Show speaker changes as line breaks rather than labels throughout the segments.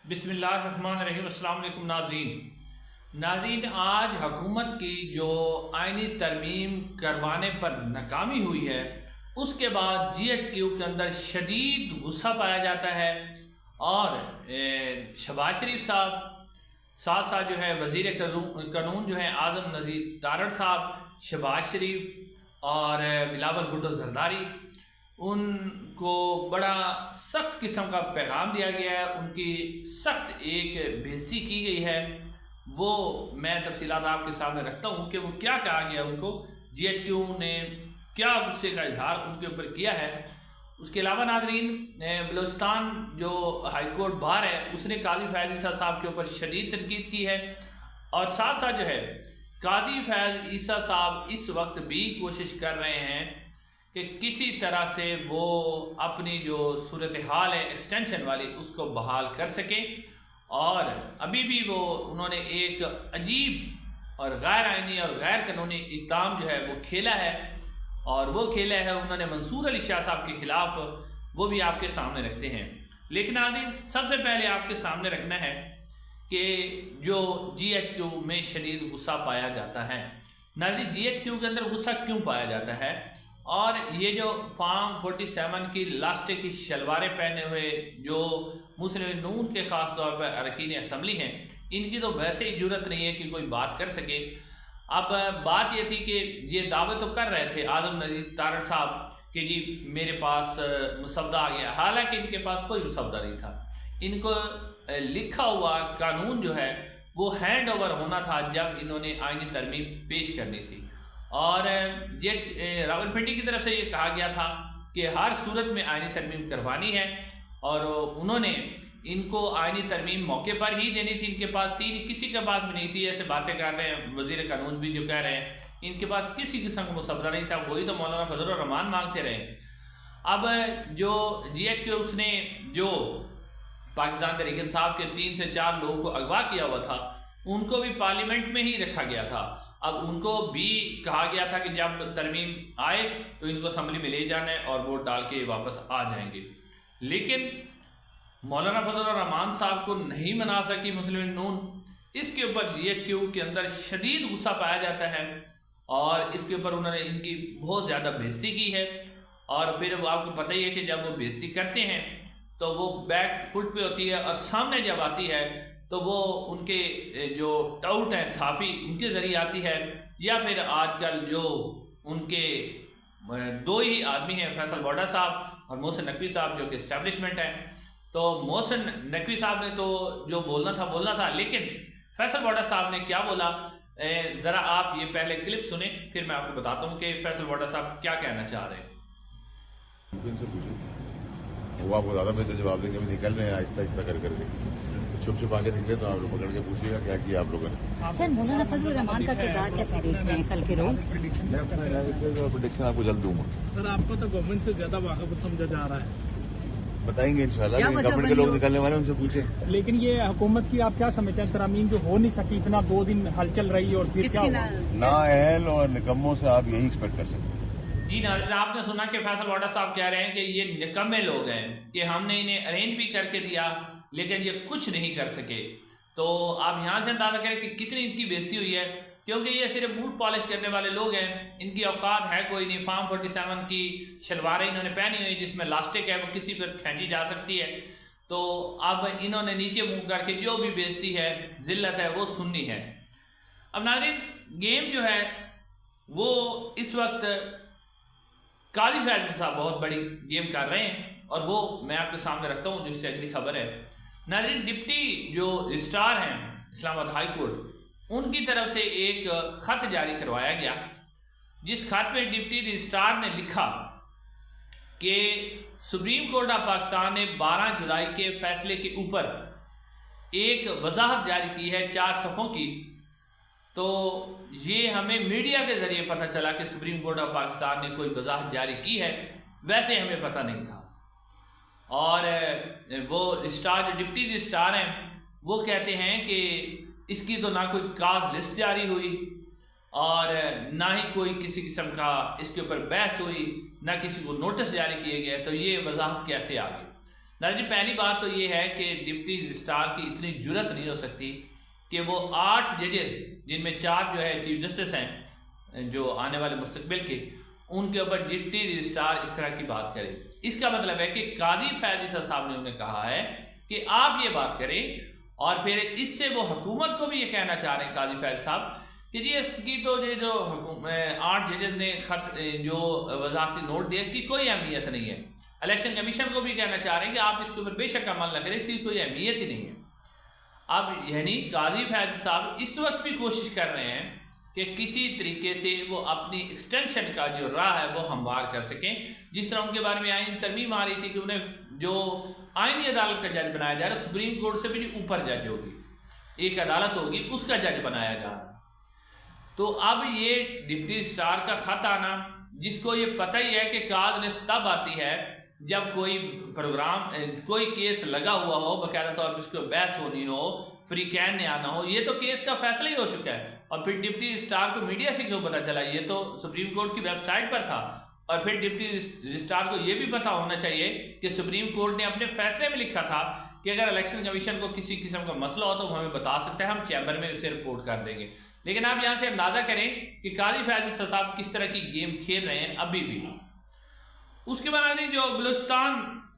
बिस्मिल्लाहिर्रहमानिर्रहीम। अस्सलाम वालेकुम नाज़रीन, आज हुकूमत की जो आइनी तरमीम करवाने पर नाकामी हुई है, उसके बाद GHQ के अंदर शदीद गुस्सा पाया जाता है। और शहबाज शरीफ साहब, साथ साथ जो है वज़ीर कानून जो है आज़म नज़ीर तारड़ साहब, शहबाज शरीफ और बिलावल भुट्टो जरदारी, उनको बड़ा सख्त किस्म का पैगाम दिया गया है। उनकी सख्त एक बेइज्जती की गई है। वो मैं तफसीलात आपके सामने रखता हूँ कि वो क्या कहा गया, उनको GHQ ने क्या गुस्से का इजहार उनके ऊपर किया है। उसके अलावा नाज़रीन, बलूचिस्तान जो हाई कोर्ट बार है, उसने काजी फैज़ ईसा साहब के ऊपर शदीद तनकीद की है। और साथ साथ जो है काजी फैज़ ईसा साहब इस वक्त भी कोशिश कर रहे हैं कि किसी तरह से वो अपनी जो सूरत हाल है एक्सटेंशन वाली, उसको बहाल कर सके। और अभी भी उन्होंने एक अजीब और गैर आइनी और गैर कानूनी इक़दाम जो है वो खेला है, और वो खेला है उन्होंने मंसूर अली शाह साहब के ख़िलाफ़। वो भी आपके सामने रखते हैं। लेकिन आदि सबसे पहले आपके सामने रखना है कि जो GHQ में शदीद गुस्सा पाया जाता है। नाज़रीन, GHQ के अंदर गुस्सा क्यों पाया जाता है? और ये जो फार्म 47 की लास्टिक की शलवारें पहने हुए जो मुस्लिम नून के ख़ास तौर पर अरकान असम्बली हैं, इनकी तो वैसे ही जरूरत नहीं है कि कोई बात कर सके। अब बात ये थी कि ये दावे तो कर रहे थे आज़म नज़ीर तारड़ साहब कि जी मेरे पास मुसवदा आ गया, हालांकि इनके पास कोई मुसवदा नहीं था। इनको लिखा हुआ कानून जो है वो हैंड ओवर होना था जब इन्होंने आइनी तरमीम पेश करनी थी। और रावलपिंडी की तरफ से ये कहा गया था कि हर सूरत में आइनी तरमीम करवानी है, और उन्होंने इनको आइनी तरमीम मौके पर ही देनी थी। इनके पास थी, किसी के पास भी नहीं थी। ऐसे बातें कर रहे हैं वज़ीर कानून भी जो कह रहे हैं इनके पास किसी किस्म का मुसवदा नहीं था, वही तो मौलाना फजल रहमान मांगते रहे। अब जो GHQ उसने जो पाकिस्तान तहरीक इंसाफ के 3 से 4 लोगों को अगवा किया हुआ था, उनको भी पार्लियामेंट में ही रखा गया था। अब उनको भी कहा गया था कि जब तरमीम आए तो इनको असम्बली में ले जाना है और वोट डाल के वापस आ जाएंगे। लेकिन मौलाना फजल रहमान साहब को नहीं मना सकी मुस्लिम नून। इसके ऊपर GHQ के अंदर शदीद गुस्सा पाया जाता है, और इसके ऊपर उन्होंने इनकी बहुत ज़्यादा बेइज्जती की है। और फिर वो आपको पता ही है कि जब वो बेइज्जती करते हैं तो वो बैक फुट पे होती है, और सामने जब आती है तो वो उनके जो टाउट है सहाफ़ी, उनके ज़रिए आती है, या फिर आजकल जो उनके 2 ही आदमी हैं, फैसल वाडा साहब और मोहसिन नकवी साहब, जो कि इस्टेब्लिशमेंट है। तो मोहसिन नकवी साहब ने तो जो बोलना था, लेकिन फैसल वाडा साहब ने क्या बोला, ज़रा आप ये पहले क्लिप सुने, फिर मैं आपको बताता हूँ कि फैसल वाडा साहब क्या कहना चाह रहे हैं।
वो आपको ज़्यादा बेहतर जवाब देंगे। निकल रहे हैं आहिस्ता आहिस्ता करके, छुप छुपा के निकले तो आप लोग पकड़ के पूछिएगा क्या किया आप लोगों ने।
सर, मौलाना फजल रहमान का किरदार कैसे देखते हैं कल के रोज?
मैं प्रेडिक्शन आपको जल्द दूंगा।
सर, आपको तो गवर्नमेंट से ज्यादा वाकफ समझा जा रहा है।
बताएंगे इंशाल्लाह, गवर्नमेंट के लोग निकलने वाले उनसे पूछे।
लेकिन ये हुकूमत की आप क्या समझते हैं, तरामीम जो हो नहीं सकी, इतना 2 दिन हलचल रही और फिर क्या हुआ?
ना अहल और निकम्मों से आप यही एक्सपेक्ट कर सकते हैं।
जी नाज़रीन, आपने सुना कि फैसल वाडा साहब कह रहे हैं कि ये निकम्मे लोग हैं कि हमने इन्हें अरेंज भी करके दिया लेकिन ये कुछ नहीं कर सके। तो आप यहाँ से अंदाज़ा करें कि कितनी इनकी बेइज्जती हुई है, क्योंकि ये सिर्फ बूट पॉलिश करने वाले लोग हैं। इनकी औकात है कोई नहीं। फार्म 47 की शलवारें इन्होंने पहनी हुई जिसमें लास्टिक है, वो किसी पर खींची जा सकती है। तो अब इन्होंने नीचे मुँह करके जो भी बेइज्जती है, जिल्लत है, वो सुननी है। अब नाज़रीन, गेम जो है वो इस वक्त काजी फैज़ साहब बहुत बड़ी गेम कर रहे हैं, और वो मैं आपके सामने रखता हूँ जिससे अगली खबर है। नाज़रीन, डिप्टी जो रजिस्ट्रार हैं इस्लामाबाद हाई कोर्ट, उनकी तरफ से एक ख़त जारी करवाया गया, जिस खत में डिप्टी रजिस्ट्रार ने लिखा कि सुप्रीम कोर्ट ऑफ पाकिस्तान ने 12 जुलाई के फैसले के ऊपर एक वजाहत जारी की है 4 सफ़ों की। तो ये हमें मीडिया के ज़रिए पता चला कि सुप्रीम कोर्ट ऑफ पाकिस्तान ने कोई वजाहत जारी की है, वैसे हमें पता नहीं था। और वो रजिस्ट्रार जो डिप्टी रजिस्ट्रार हैं वो कहते हैं कि इसकी तो ना कोई काज लिस्ट जारी हुई और ना ही कोई किसी किस्म का इसके ऊपर बहस हुई, ना किसी को नोटिस जारी किए गए, तो ये वजाहत कैसे आ गई। नाज़रीन, पहली बात तो ये है कि डिप्टी रजिस्ट्रार की इतनी जुर्रत नहीं हो सकती कि वो 8 जजेस, जिनमें 4 जो है चीफ जस्टिस हैं जो आने वाले मुस्तकबिल के, उनके ऊपर डिप्टी रजिस्ट्रार इस तरह की बात करे। इसका मतलब है कि काजी फैज़ ईसा साहब ने उन्हें कहा है कि आप ये बात करें, और फिर इससे वो हुकूमत को भी ये कहना चाह रहे हैं काजी फैज़ साहब कि जी इसकी तो ये जो 8 जजेस ने खत जो वजारती नोट दिया इसकी कोई अहमियत नहीं है। इलेक्शन कमीशन को भी कहना चाह रहे हैं कि आप इसके ऊपर बेशक अमल न करें, इसकी कोई अहमियत ही नहीं है। अब यानी काजी फैज़ साहब इस वक्त भी कोशिश कर रहे हैं कि किसी तरीके से वो अपनी एक्सटेंशन का जो राह है वो हमवार कर सकें। जिस तरह उनके बारे में आईन तरमीम आ रही थी कि उन्हें जो आईनी अदालत का जज बनाया जा रहा है, सुप्रीम कोर्ट से भी ऊपर जज होगी, एक अदालत होगी, उसका जज बनाया जा रहा है। तो अब ये डिप्टी रजिस्ट्रार का खत आना, जिसको ये पता ही है कि काज लिस्ट तब आती है जब कोई प्रोग्राम कोई केस लगा हुआ हो, बाकायदा तौर पर उसको बहस होनी हो, फ्री कैन ने आना हो, ये तो केस का फैसला ही हो चुका है। और फिर डिप्टी रजिस्ट्रार को मीडिया से क्यों पता चला? ये तो सुप्रीम कोर्ट की वेबसाइट पर था। और फिर डिप्टी रजिस्ट्रार को ये भी पता होना चाहिए कि सुप्रीम कोर्ट ने अपने फैसले में लिखा था कि अगर इलेक्शन कमीशन को किसी किस्म का मसला हो तो वो हमें बता सकता है, हम चैम्बर में उसे रिपोर्ट कर देंगे। लेकिन आप यहाँ से अंदाजा करें कि काजी फैज़ ईसा साहब किस तरह की गेम खेल रहे हैं अभी भी। उसके बाद जो बलूचिस्तान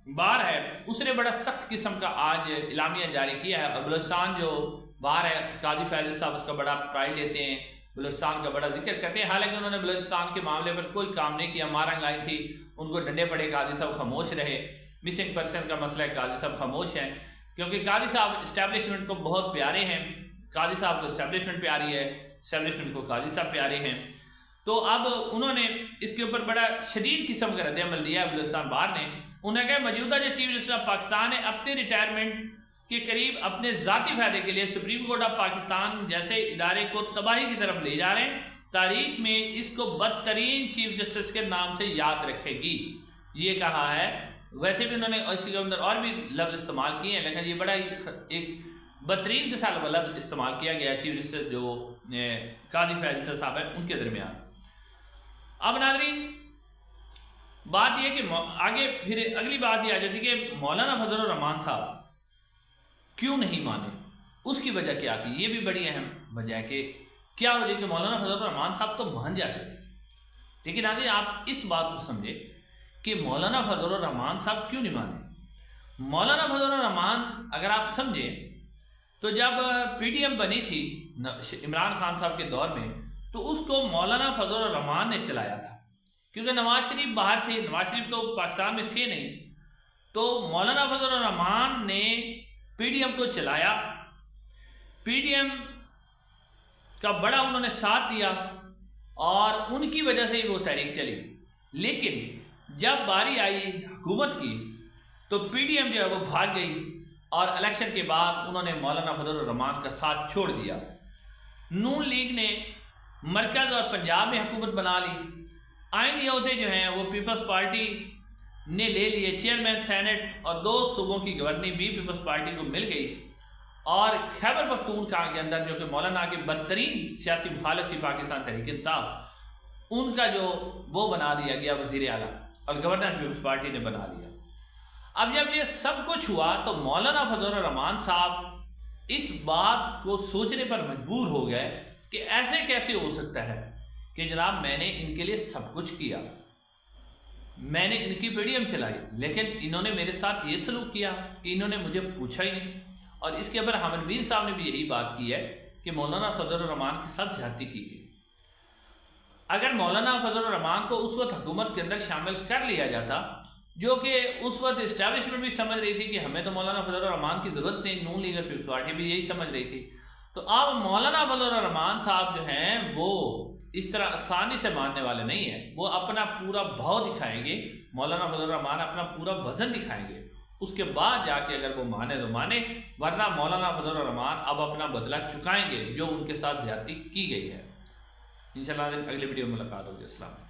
बार है उसने बड़ा सख्त किस्म का आज इलामिया जारी किया है। और बलूचिस्तान जो बार है, काजी फैज़ ईसा साहब उसका बड़ा प्राइड लेते हैं, बलूचिस्तान का बड़ा जिक्र करते हैं। हालांकि उन्होंने बलूचिस्तान के मामले पर कोई काम नहीं किया। मारंग आई थी, उनको डंडे पड़े, काजी साहब खामोश रहे। मिसिंग पर्सन का मसला है, काजी साहब खामोश हैं, क्योंकि काजी साहब इस्टेब्लिशमेंट को बहुत प्यारे हैं। काजी साहब को इस्टेब्लिशमेंट प्यारी है, इस्टेब्लिशमेंट को काजी साहब प्यारे हैं। तो अब उन्होंने इसके ऊपर बड़ा शदीद किस्म का रद्द-ए-अमल दिया है बलूचिस्तान बार ने। उन्हें कहा मौजूदा जो चीफ जस्टिस ऑफ पाकिस्तान है अपने रिटायरमेंट के करीब अपने ज़ाती फ़ायदे के लिए सुप्रीम कोर्ट ऑफ पाकिस्तान जैसे इदारे को तबाही की तरफ ले जा रहे हैं। तारीख में इसको बदतरीन चीफ जस्टिस के नाम से याद रखेगी, ये कहा है। वैसे भी उन्होंने इसके अंदर और भी लफ्ज़ इस्तेमाल किए हैं, लेकिन ये बड़ा एक बदतरीन के साथ लफ्ज़ इस्तेमाल किया गया चीफ जस्टिस जो काजी फैज़ ईसा साहब है उनके दरमियान। अब नाज़रीन बात यह कि आगे फिर अगली बात यह आ जाती है कि मौलाना फजलुर रहमान साहब क्यों नहीं माने, उसकी वजह क्या थी? ये भी बड़ी अहम वजह है कि क्या वजह कि मौलाना फजलुर रहमान साहब तो मान जाते थे। लेकिन आज आप इस बात को समझे कि मौलाना फजलुर रहमान साहब क्यों नहीं माने। मौलाना फजलुर रहमान अगर आप समझे तो जब PDM बनी थी इमरान खान साहब के दौर में, तो उसको मौलाना फजलुर रहमान ने चलाया था, क्योंकि नवाज शरीफ बाहर थे, नवाज शरीफ तो पाकिस्तान में थे नहीं। तो मौलाना फजलुर रहमान ने PDM को चलाया, PDM का बड़ा उन्होंने साथ दिया और उनकी वजह से ही वो तहरीक चली। लेकिन जब बारी आई हुकूमत की तो PDM जो है वो भाग गई और इलेक्शन के बाद उन्होंने मौलाना फजलुर रहमान का साथ छोड़ दिया। नून लीग ने मरकज़ और पंजाब में हुकूमत बना ली। आईनी ओहदे जो हैं वो पीपल्स पार्टी ने ले लिए, चेयरमैन सेनेट और 2 सूबों की गवर्निंग भी पीपल्स पार्टी को मिल गई। और खैबर पख्तूनख्वा के अंदर जो कि मौलाना के बदतरीन सियासी मुखालिफ थी पाकिस्तान तहरीक इंसाफ, उनका जो वो बना दिया गया वज़ीर आला और गवर्नर पीपल्स पार्टी ने बना लिया। अब जब ये सब कुछ हुआ तो मौलाना फजलुर रहमान साहब इस बात को सोचने पर मजबूर हो गए कि ऐसे कैसे हो सकता है कि जनाब मैंने इनके लिए सब कुछ किया, मैंने इनकी PDM चलाई, लेकिन इन्होंने मेरे साथ ये सलूक किया कि इन्होंने मुझे पूछा ही नहीं। और इसके ऊपर हमनवीर साहब ने भी यही बात की है कि मौलाना फजलुर रहमान के साथ ज्यादती की गई। अगर मौलाना फजलुर रहमान को उस वक्त हुकूमत के अंदर शामिल कर लिया जाता, जो कि उस वक्त इस्टेब्लिशमेंट भी समझ रही थी कि हमें तो मौलाना फजलुर रहमान की ज़रूरत नहीं, नून लीग और पीपल्स पार्टी भी यही समझ रही थी, तो अब मौलाना फजलुर रहमान साहब जो हैं वो इस तरह आसानी से मानने वाले नहीं हैं। वो अपना पूरा भाव दिखाएंगे, मौलाना फजलुर रहमान अपना पूरा वजन दिखाएंगे, उसके बाद जाके अगर वो माने तो माने, वरना मौलाना फजलुर रहमान अब अपना बदला चुकाएंगे जो उनके साथ ज्यादती की गई है। इंशाल्लाह अगली वीडियो में मुलाकात होगी। अस्सलाम।